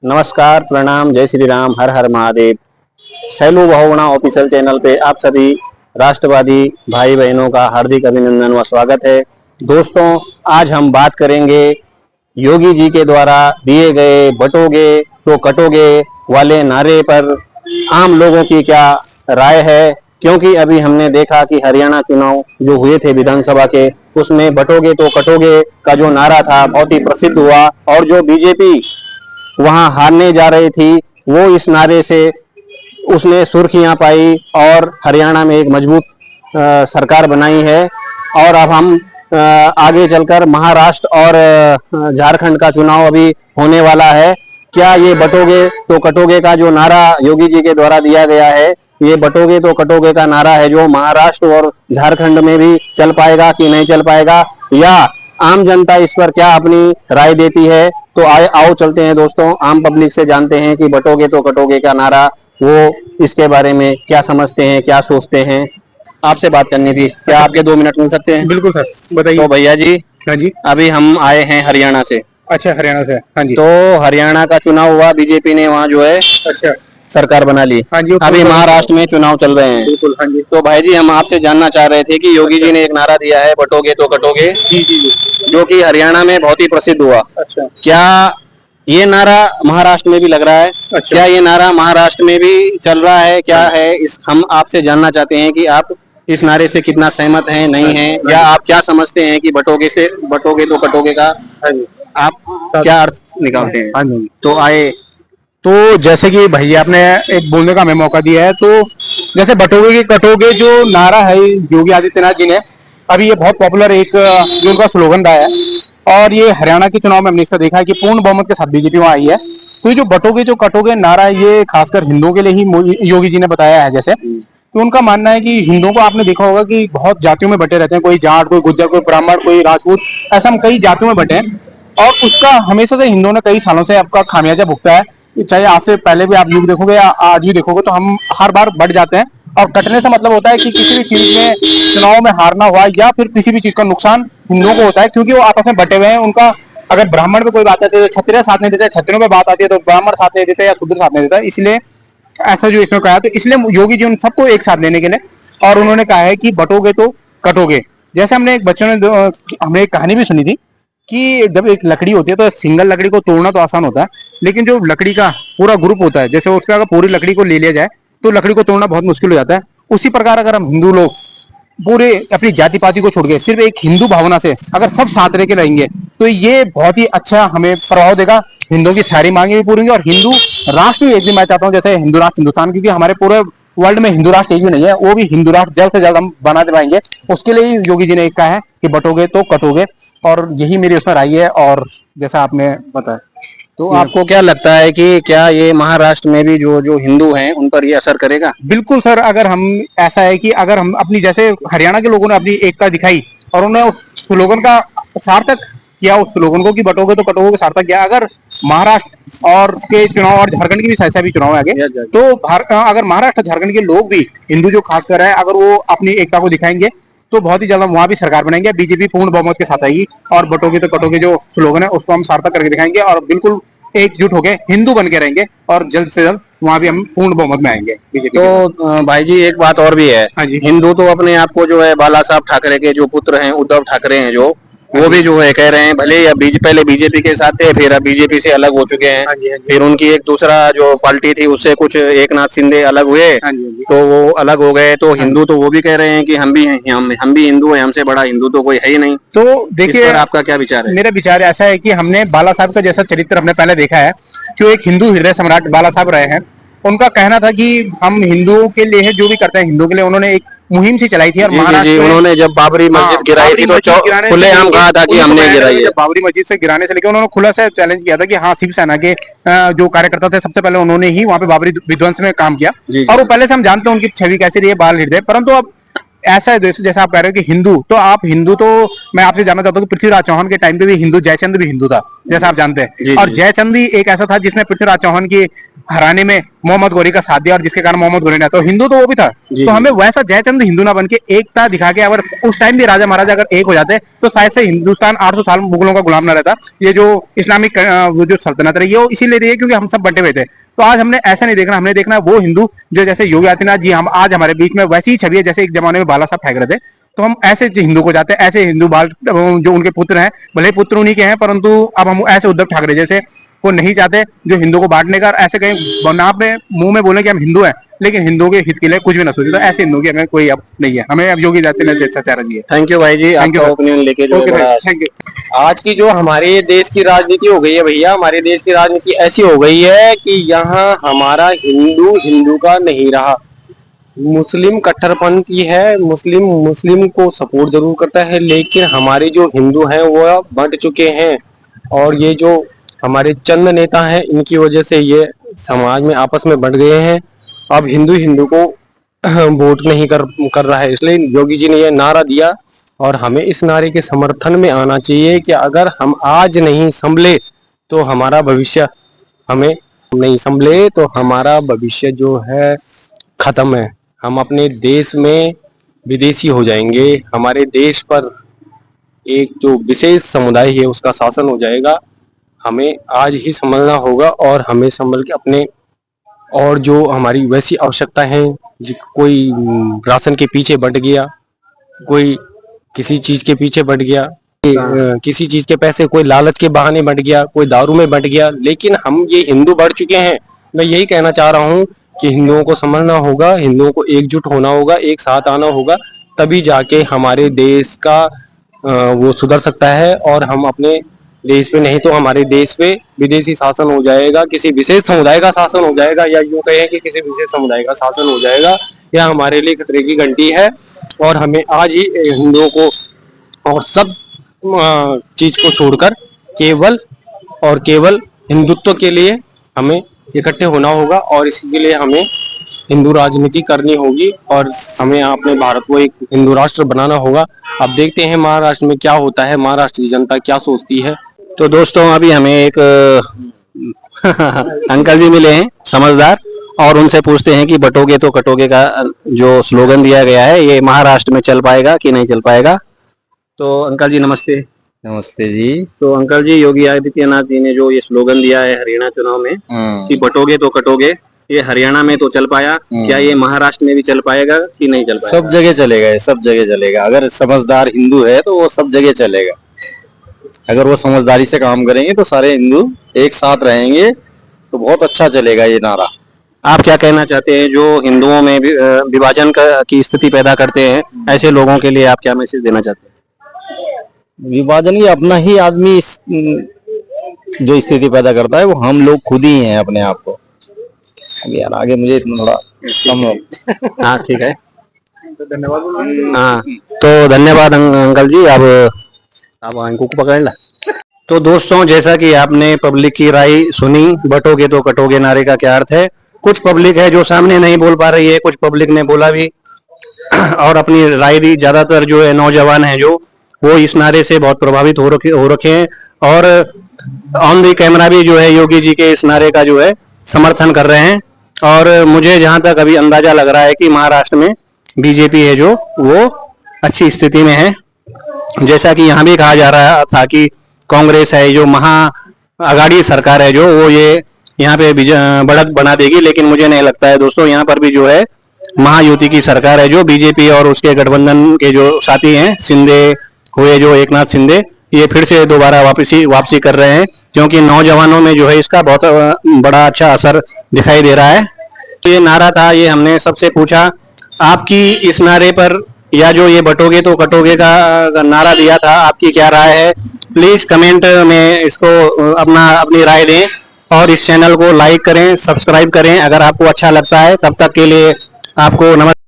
नमस्कार, प्रणाम, जय श्री राम, हर हर महादेव। शैलू बहुगुणा ऑफिशियल चैनल पे आप सभी राष्ट्रवादी भाई बहनों का हार्दिक अभिनंदन व स्वागत है। दोस्तों, आज हम बात करेंगे योगी जी के द्वारा दिए गए बटोगे तो कटोगे वाले नारे पर आम लोगों की क्या राय है। क्योंकि अभी हमने देखा कि हरियाणा चुनाव जो हुए थे विधानसभा के, उसमें बटोगे तो कटोगे का जो नारा था बहुत ही प्रसिद्ध हुआ और जो बीजेपी वहां हारने जा रही थी वो इस नारे से उसने सुर्खियां पाई और हरियाणा में एक मजबूत सरकार बनाई है। और अब हम आगे चलकर महाराष्ट्र और झारखंड का चुनाव अभी होने वाला है। क्या ये बटोगे तो कटोगे का जो नारा योगी जी के द्वारा दिया गया है, ये बटोगे तो कटोगे का नारा है जो महाराष्ट्र और झारखंड में भी चल पाएगा कि नहीं चल पाएगा, या आम जनता इस पर क्या अपनी राय देती है। तो आओ चलते हैं दोस्तों, आम पब्लिक से जानते हैं कि बटोगे तो कटोगे का नारा वो इसके बारे में क्या समझते हैं, क्या सोचते हैं। आपसे बात करनी थी, क्या आपके 2 मिनट मिल सकते हैं? बिल्कुल सर, बताइए। तो भैया जी, हाँ जी। अभी हम आए हैं हरियाणा से। अच्छा, हरियाणा से। हाँ जी। तो हरियाणा का चुनाव हुआ, बीजेपी ने वहाँ जो है अच्छा। सरकार बना ली। हाँ जी। अभी महाराष्ट्र में चुनाव चल रहे हैं। बिल्कुल। हाँ जी। तो भाई जी, हम आपसे जानना चाह रहे थे कि योगी जी ने एक नारा दिया है बटोगे तो कटोगे, जी जी जी। जो कि हरियाणा में बहुत ही प्रसिद्ध हुआ। अच्छा। क्या ये नारा महाराष्ट्र में भी लग रहा है? अच्छा। क्या ये नारा महाराष्ट्र में भी चल रहा है? क्या है इस, हम आपसे जानना चाहते हैं कि आप इस नारे से कितना सहमत हैं, नहीं हैं, या आप क्या समझते हैं कि बटोगे तो कटोगे का आप क्या अर्थ निकालते हैं? हाँ जी। तो आए। तो जैसे कि भैया आपने एक बोलने का हमें मौका दिया है, तो जैसे बटोगे की कटोगे जो नारा है योगी आदित्यनाथ जी ने, अभी ये बहुत पॉपुलर एक जो उनका स्लोगन रहा है, और ये हरियाणा के चुनाव में हमने इसका देखा है कि पूर्ण बहुमत के साथ बीजेपी वहां आई है। तो ये जो बटोगे जो कटोगे नारा है, ये खासकर हिंदुओं के लिए ही योगी जी ने बताया है। जैसे तो उनका मानना है कि हिंदुओं को आपने देखा होगा कि बहुत जातियों में बटे रहते हैं, कोई जाट, कोई गुज्जर, कोई ब्राह्मण, कोई राजपूत, ऐसा हम कई जातियों में बटे हैं। और उसका हमेशा से हिंदुओं ने कई सालों से आपका खामियाजा भुगता है। चाहे आज से पहले भी आप युग देखोगे या आज भी देखोगे, तो हम हर बार बढ़ जाते हैं। और कटने से मतलब होता है कि किसी भी चीज में चुनाव में हारना हुआ या फिर किसी भी चीज का नुकसान हिंदुओं को होता है, क्योंकि वो आपस में बटे हुए हैं। उनका अगर ब्राह्मण पे कोई बात आती है तो क्षत्रिय साथ नहीं देते, क्षत्रियों पे बात आती है तो ब्राह्मण साथ नहीं देते या शूद्र साथ नहीं देता। इसलिए ऐसा जो इसमें कहा है, तो इसलिए योगी जी उन सबको एक साथ लेने के लिए, और उन्होंने कहा है कि बटोगे तो कटोगे। जैसे हमने एक बच्चों ने हमने एक कहानी भी सुनी थी कि जब एक लकड़ी होती है तो सिंगल लकड़ी को तोड़ना तो आसान होता है, लेकिन जो लकड़ी का पूरा ग्रुप होता है, जैसे उसका अगर पूरी लकड़ी को ले लिया जाए तो लकड़ी को तोड़ना बहुत मुश्किल हो जाता है। उसी प्रकार अगर हम हिंदू लोग पूरे अपनी जाति पाति को छोड़ के सिर्फ एक हिंदू भावना से अगर सब साथ रह के रहेंगे, तो ये बहुत ही अच्छा हमें प्रभाव देगा। हिंदुओं की सारी मांगे भी पूरी होंगी और हिंदू राष्ट्र भी एक दिन मैं चाहता हूँ जैसे हिंदू राष्ट्र हिंदुस्तान, क्योंकि हमारे पूरे वर्ल्ड में हिंदू राष्ट्र एक भी नहीं है, वो भी हिंदू राष्ट्र जल्द से जल्द हम बना दिलाएंगे। उसके लिए योगी जी ने कहा है कि बटोगे तो कटोगे, और यही मेरी उसमें राय है। और जैसा आपने बताया, तो आपको क्या लगता है कि क्या ये महाराष्ट्र में भी जो जो हिंदू हैं उन पर ये असर करेगा? बिल्कुल सर, अगर हम ऐसा है कि अगर हम अपनी जैसे हरियाणा के लोगों ने अपनी एकता दिखाई और उन्होंने उस स्लोगन का सार्थक किया, उस स्लोगन को कि बटोगे तो कटोगे सार्थक किया, अगर महाराष्ट्र और के चुनाव और झारखंड की भी ऐसा भी चुनाव है आगे, तो अगर महाराष्ट्र झारखंड के लोग भी हिंदू जो खास कर है, अगर वो अपनी एकता को दिखाएंगे तो बहुत ही ज्यादा वहां भी सरकार बनाएंगे, बीजेपी पूर्ण बहुमत के साथ आएगी। और बटोगे तो कटोगे जो स्लोगन है उसको हम सार्थक करके दिखाएंगे और बिल्कुल एकजुट होके हिंदू बन के रहेंगे, और जल्द से जल्द वहां भी हम पूर्ण बहुमत में आएंगे बीजेपी। तो भाई जी, एक बात और भी है। हाँ जी। हिंदू तो अपने आप को जो है बाला साहब ठाकरे के जो पुत्र हैं उद्धव ठाकरे हैं, जो वो भी जो है कह रहे हैं, भले या पहले बीजेपी के साथ थे, फिर अब बीजेपी से अलग हो चुके हैं। हाँ जी, हाँ जी। फिर उनकी एक दूसरा जो पार्टी थी उससे कुछ एकनाथ शिंदे अलग हुए, हाँ जी, हाँ जी। तो वो अलग हो गए। तो हिंदू तो वो भी कह रहे हैं कि हम भी हिंदू हैं, हमसे बड़ा हिंदू तो कोई है ही नहीं। तो इस देखिए, पर आपका क्या विचार है? मेरा विचार ऐसा है कि हमने बाला साहब का जैसा चरित्र हमने पहले देखा है, जो एक हिंदू हृदय सम्राट बाला साहब रहे हैं। उनका कहना था कि हम हिंदुओं के लिए जो भी करते हैं हिंदुओं के लिए, उन्होंने एक मुहिम सी चलाई थी। और महाराष्ट्र में उन्होंने जब बाबरी मस्जिद गिराई थी तो खुलेआम कहा था कि हमने गिराई है। बाबरी मस्जिद से गिराने से लेकर उन्होंने खुला से चैलेंज किया था कि हाँ, शिवसेना के जो कार्यकर्ता थे सबसे पहले उन्होंने ही वहां पे बाबरी विध्वंस में काम किया। और वो पहले से हम जानते हैं उनकी छवि कैसी रही है, बाल हृदय। परंतु अब ऐसा है जैसा आप कह रहे हो कि हिंदू, तो आप हिंदू, तो मैं आपसे जानना चाहता हूँ कि पृथ्वीराज चौहान के टाइम पे भी हिंदू, जयचंद भी हिंदू था, जैसा आप जानते हैं। और जयचंद भी एक ऐसा था जिसने पृथ्वीराज चौहान की हराने में मोहम्मद गौरी का साथ दिया और जिसके कारण मोहम्मद गौरी ने, तो हिंदू तो वो भी था। जी, तो जी। हमें वैसा जयचंद हिंदू ना बन के एकता दिखा के, अगर उस टाइम भी राजा महाराजा अगर एक हो जाते तो शायद से हिंदुस्तान 800 साल मुगलों का गुलाम ना रहता। ये जो इस्लामिक वो जो सल्तनत रही है वो इसीलिए रही है क्योंकि हम सब बंटे हुए थे। तो आज हमने ऐसा नहीं देखना, हमने देखना वो हिंदू जो जैसे योगी आदित्यनाथ जी हम आज हमारे बीच में वैसी ही छवि है जैसे एक जमाने में बाला साहब फेंक रहे थे। तो हम ऐसे हिंदू को जाते हैं, ऐसे हिंदू बाल जो उनके पुत्र हैं, भले पुत्र उन्हीं के हैं, परंतु अब हम ऐसे उद्धव ठाकरे जैसे वो नहीं चाहते जो हिंदू को बांटने का, ऐसे कहीं ना अपने मुंह में बोले कि हम हिंदू हैं लेकिन हिंदुओं के हित के लिए कुछ भी ना सोचे। तो ऐसे हिंदू की हमें कोई अब नहीं है, हमें अब योगी आदित्यनाथ जैसा चेहरा चाहिए। थैंक यू भाई जी, Thank you, आपका sir. ओपिनियन लेके जो ओके बड़ा थैंक यू। आज की जो हमारे देश की राजनीति हो गई है भैया, हमारे देश की राजनीति ऐसी हो गई है कि यहाँ हमारा हिंदू हिंदू का नहीं रहा, मुस्लिम कट्टरपंथी है। मुस्लिम मुस्लिम को सपोर्ट जरूर करता है, लेकिन हमारे जो हिंदू हैं वो बंट चुके हैं। और ये जो हमारे चंद नेता हैं इनकी वजह से ये समाज में आपस में बंट गए हैं। अब हिंदू हिंदू को वोट नहीं कर रहा है, इसलिए योगी जी ने ये नारा दिया और हमें इस नारे के समर्थन में आना चाहिए कि अगर हम आज नहीं संभले तो हमारा भविष्य, हमें नहीं संभले तो हमारा भविष्य जो है खत्म है। हम अपने देश में विदेशी हो जाएंगे, हमारे देश पर एक जो विशेष समुदाय है उसका शासन हो जाएगा। हमें आज ही संभलना होगा और हमें संभल के अपने और जो हमारी वैसी आवश्यकता है, कोई राशन के पीछे बट गया, कोई किसी चीज के पीछे बट गया, किसी चीज के पैसे कोई लालच के बहाने बट गया, कोई दारू में बट गया, लेकिन हम ये हिंदू बढ़ चुके हैं। मैं यही कहना चाह रहा हूँ कि हिंदुओं को समझना होगा, हिंदुओं को एकजुट होना होगा, एक साथ आना होगा, तभी जाके हमारे देश का वो सुधर सकता है। और हम अपने देश पे, नहीं तो हमारे देश पे विदेशी शासन हो जाएगा, किसी विशेष समुदाय का शासन हो जाएगा, या यूं कहें कि किसी विशेष समुदाय का शासन हो जाएगा। यह हमारे लिए खतरे की घंटी है और हमें आज ही हिंदुओं को और सब चीज को छोड़कर केवल और केवल हिंदुत्व के लिए हमें इकट्ठे होना होगा और इसके लिए हमें हिंदू राजनीति करनी होगी और हमें अपने भारत को एक हिंदू राष्ट्र बनाना होगा। अब देखते हैं महाराष्ट्र में क्या होता है, महाराष्ट्र की जनता क्या सोचती है। तो दोस्तों अभी हमें एक अंकल जी मिले हैं समझदार, और उनसे पूछते हैं कि बटोगे तो कटोगे का जो स्लोगन दिया गया है ये महाराष्ट्र में चल पाएगा कि नहीं चल पाएगा। तो अंकल जी नमस्ते। नमस्ते जी। तो अंकल जी, योगी आदित्यनाथ जी ने जो ये स्लोगन दिया है हरियाणा चुनाव में कि बटोगे तो कटोगे, ये हरियाणा में तो चल पाया, क्या ये महाराष्ट्र में भी चल पाएगा कि नहीं चल पाएगा? सब जगह चलेगा, ये सब जगह चलेगा। अगर समझदार हिंदू है तो वो सब जगह चलेगा। अगर वो समझदारी से काम करेंगे तो सारे हिंदू एक साथ रहेंगे तो बहुत अच्छा चलेगा ये नारा। आप क्या कहना चाहते हैं जो हिंदुओं में विभाजन की स्थिति पैदा करते हैं, ऐसे लोगों के लिए आप क्या मैसेज देना चाहते हैं? विभाजन ये अपना ही आदमी जो स्थिति पैदा करता है वो हम लोग खुद ही हैं अपने आप को। अब यार आगे मुझे इतना थोड़ा कम हो। हाँ ठीक है, धन्यवाद। हाँ तो धन्यवाद अंकल जी। अब इनको पकड़ ला। तो दोस्तों जैसा कि आपने पब्लिक की राय सुनी, बटोगे तो कटोगे नारे का क्या अर्थ है। कुछ पब्लिक है जो सामने नहीं बोल पा रही है, कुछ पब्लिक ने बोला भी और अपनी राय दी। ज्यादातर जो है नौजवान है जो वो इस नारे से बहुत प्रभावित हो रखे हैं और ऑन दी कैमरा भी जो है योगी जी के इस नारे का जो है समर्थन कर रहे हैं। और मुझे जहां तक अभी अंदाजा लग रहा है कि महाराष्ट्र में बीजेपी है जो वो अच्छी स्थिति में है। जैसा कि यहाँ भी कहा जा रहा था कि कांग्रेस है जो महा आघाड़ी सरकार है जो वो ये यहाँ पे बढ़त बना देगी, लेकिन मुझे नहीं लगता है दोस्तों। यहाँ पर भी जो है महायुति की सरकार है जो बीजेपी और उसके गठबंधन के जो साथी हैं, शिंदे हुए जो एकनाथ शिंदे, ये फिर से दोबारा वापसी कर रहे हैं क्योंकि नौजवानों में जो है इसका बहुत बड़ा अच्छा असर दिखाई दे रहा है। तो ये नारा था, ये हमने सबसे पूछा आपकी इस नारे पर, या जो ये बटोगे तो कटोगे का नारा दिया था, आपकी क्या राय है। प्लीज कमेंट में इसको अपनी राय दें और इस चैनल को लाइक करें, सब्सक्राइब करें अगर आपको अच्छा लगता है। तब तक के लिए आपको नमस्कार।